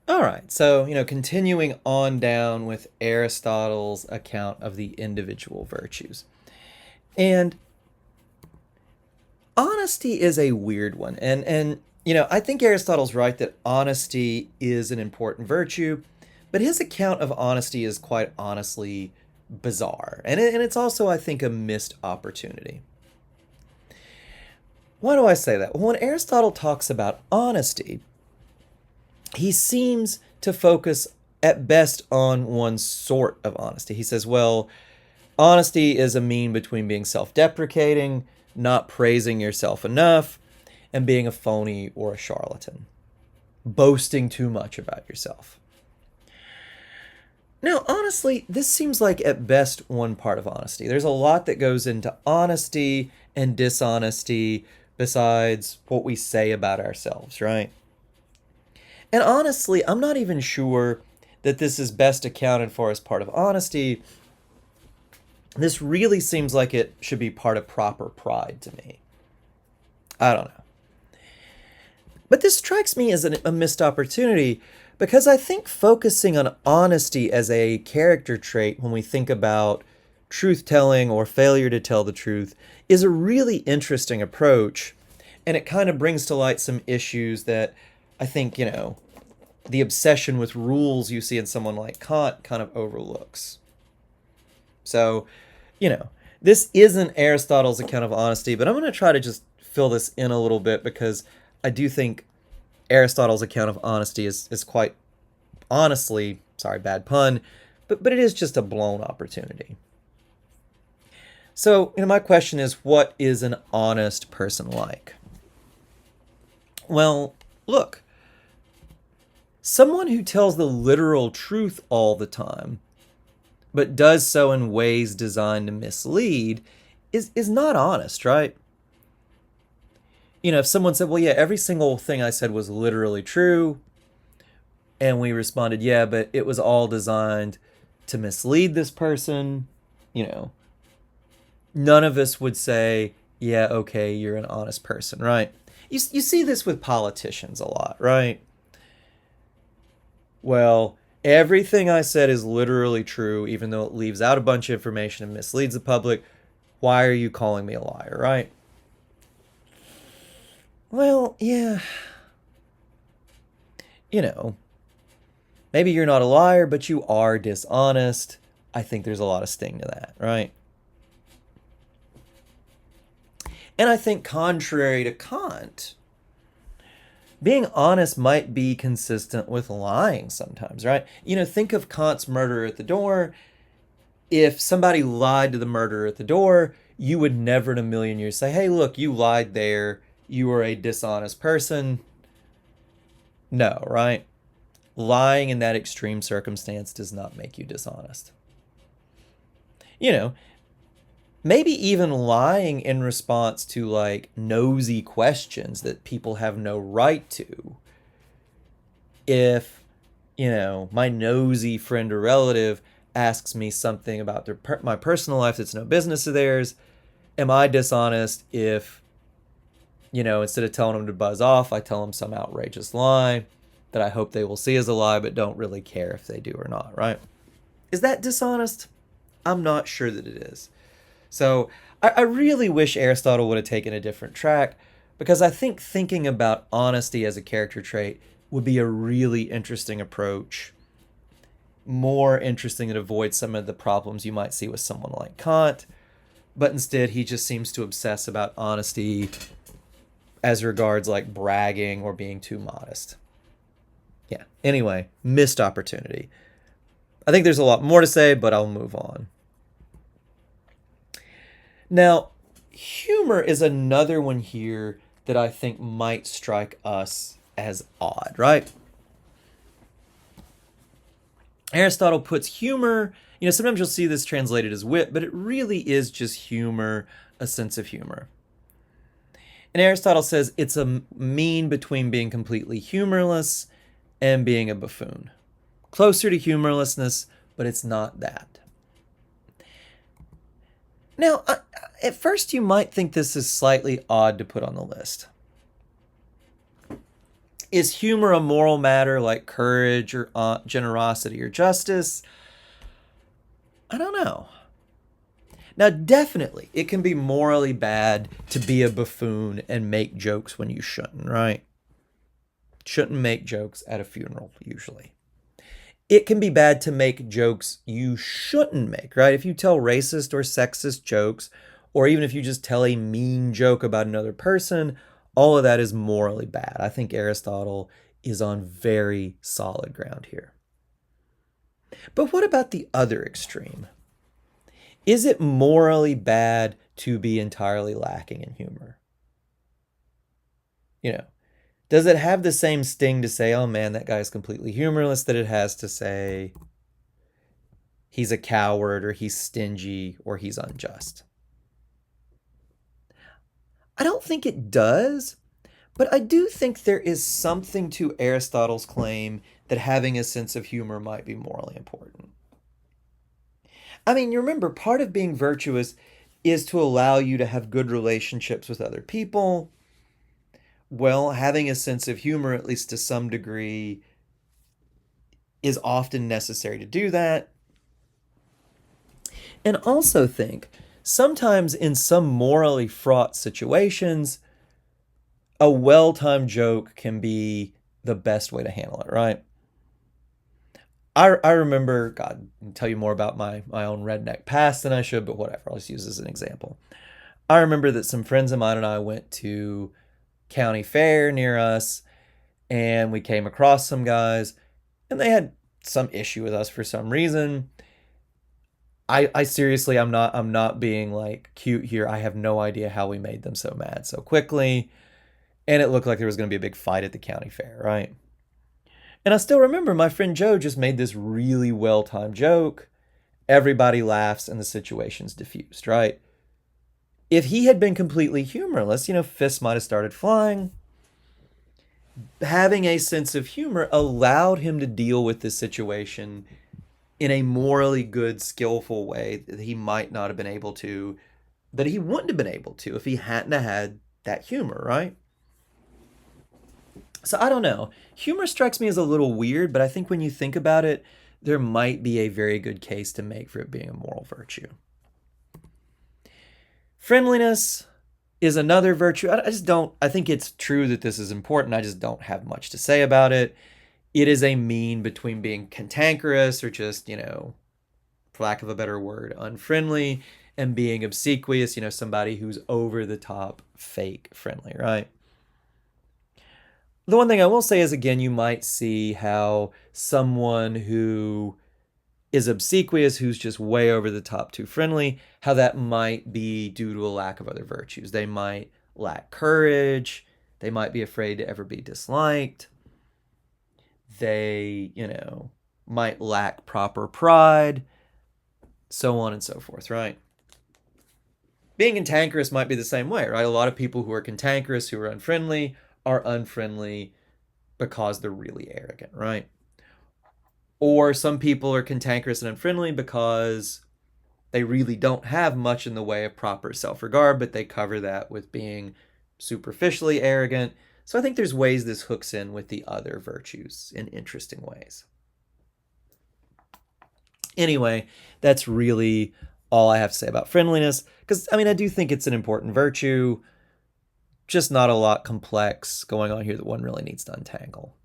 All right, so, continuing on down with Aristotle's account of the individual virtues. And honesty is a weird one. I think Aristotle's right that honesty is an important virtue, but his account of honesty is quite honestly bizarre. And it's also, I think, a missed opportunity. Why do I say that? Well, when Aristotle talks about honesty, he seems to focus at best on one sort of honesty. He says, well, honesty is a mean between being self deprecating, not praising yourself enough, and being a phony or a charlatan, boasting too much about yourself. Now, honestly, this seems like at best one part of honesty. There's a lot that goes into honesty and dishonesty besides what we say about ourselves, right? And honestly, I'm not even sure that this is best accounted for as part of honesty. This really seems like it should be part of proper pride to me. I don't know. But this strikes me as a missed opportunity because I think focusing on honesty as a character trait when we think about truth telling or failure to tell the truth is a really interesting approach. And it kind of brings to light some issues that I think, the obsession with rules you see in someone like Kant kind of overlooks. So, you know, this isn't Aristotle's account of honesty, but I'm going to try to just fill this in a little bit because I do think Aristotle's account of honesty is quite honestly, sorry, bad pun, but it is just a blown opportunity. So, my question is, what is an honest person like? Well, look, someone who tells the literal truth all the time, but does so in ways designed to mislead, is not honest, right? If someone said, well, yeah, every single thing I said was literally true, and we responded, yeah, but it was all designed to mislead this person, you know, none of us would say, yeah, okay, you're an honest person, right? You see this with politicians a lot, right? Well, everything I said is literally true, even though it leaves out a bunch of information and misleads the public. Why are you calling me a liar, right? Well, yeah, you know, maybe you're not a liar, but you are dishonest. I think there's a lot of sting to that, right? And I think, contrary to Kant, being honest might be consistent with lying sometimes, right? Think of Kant's murderer at the door. If somebody lied to the murderer at the door, you would never in a million years say, hey, look, you lied there. You were a dishonest person. No, right? Lying in that extreme circumstance does not make you dishonest. You know, maybe even lying in response to like nosy questions that people have no right to. If, my nosy friend or relative asks me something about my personal life that's no business of theirs, am I dishonest if, instead of telling them to buzz off, I tell them some outrageous lie that I hope they will see as a lie, but don't really care if they do or not, right? Is that dishonest? I'm not sure that it is. So I really wish Aristotle would have taken a different track because I think thinking about honesty as a character trait would be a really interesting approach. More interesting and avoid some of the problems you might see with someone like Kant. But instead, he just seems to obsess about honesty as regards like bragging or being too modest. Yeah. Anyway, missed opportunity. I think there's a lot more to say, but I'll move on. Now, humor is another one here that I think might strike us as odd, right? Aristotle puts humor, sometimes you'll see this translated as wit, but it really is just humor, a sense of humor. And Aristotle says it's a mean between being completely humorless and being a buffoon. Closer to humorlessness, but it's not that. Now, at first you might think this is slightly odd to put on the list. Is humor a moral matter like courage or generosity or justice? I don't know. Now, definitely, it can be morally bad to be a buffoon and make jokes when you shouldn't, right? Shouldn't make jokes at a funeral, usually. It can be bad to make jokes you shouldn't make, right? If you tell racist or sexist jokes, or even if you just tell a mean joke about another person, all of that is morally bad. I think Aristotle is on very solid ground here. But what about the other extreme? Is it morally bad to be entirely lacking in humor? You know, does it have the same sting to say, oh man, that guy's completely humorless, that it has to say he's a coward or he's stingy or he's unjust? I don't think it does, but I do think there is something to Aristotle's claim that having a sense of humor might be morally important. I mean, you remember, part of being virtuous is to allow you to have good relationships with other people. Well, having a sense of humor, at least to some degree, is often necessary to do that. And also think, sometimes in some morally fraught situations, a well-timed joke can be the best way to handle it, right? I remember, God, I can tell you more about my own redneck past than I should, but whatever, I'll just use this as an example. I remember that some friends of mine and I went to county fair near us, and we came across some guys, and they had some issue with us for some reason. I seriously, I'm not being like cute here. I have no idea how we made them so mad so quickly, and it looked like there was going to be a big fight at the county fair, right? And I still remember my friend Joe just made this really well-timed joke. Everybody laughs and the situation's diffused, right? If he had been completely humorless, fists might have started flying. Having a sense of humor allowed him to deal with this situation in a morally good, skillful way that he might not have been able to, that he wouldn't have been able to if he hadn't had that humor, right? So I don't know. Humor strikes me as a little weird, but I think when you think about it, there might be a very good case to make for it being a moral virtue. Friendliness is another virtue. I just don't, I think it's true that this is important. I just don't have much to say about it. It is a mean between being cantankerous or just, for lack of a better word, unfriendly, and being obsequious, somebody who's over the top, fake friendly, right? The one thing I will say is, again, you might see how someone who is obsequious, who's just way over the top too friendly, how that might be due to a lack of other virtues. They might lack courage. They might be afraid to ever be disliked. They, might lack proper pride, so on and so forth, right? Being cantankerous might be the same way, right? A lot of people who are cantankerous, who are unfriendly because they're really arrogant, right? Or some people are cantankerous and unfriendly because they really don't have much in the way of proper self-regard, but they cover that with being superficially arrogant. So I think there's ways this hooks in with the other virtues in interesting ways. Anyway, that's really all I have to say about friendliness, because, I do think it's an important virtue, just not a lot complex going on here that one really needs to untangle.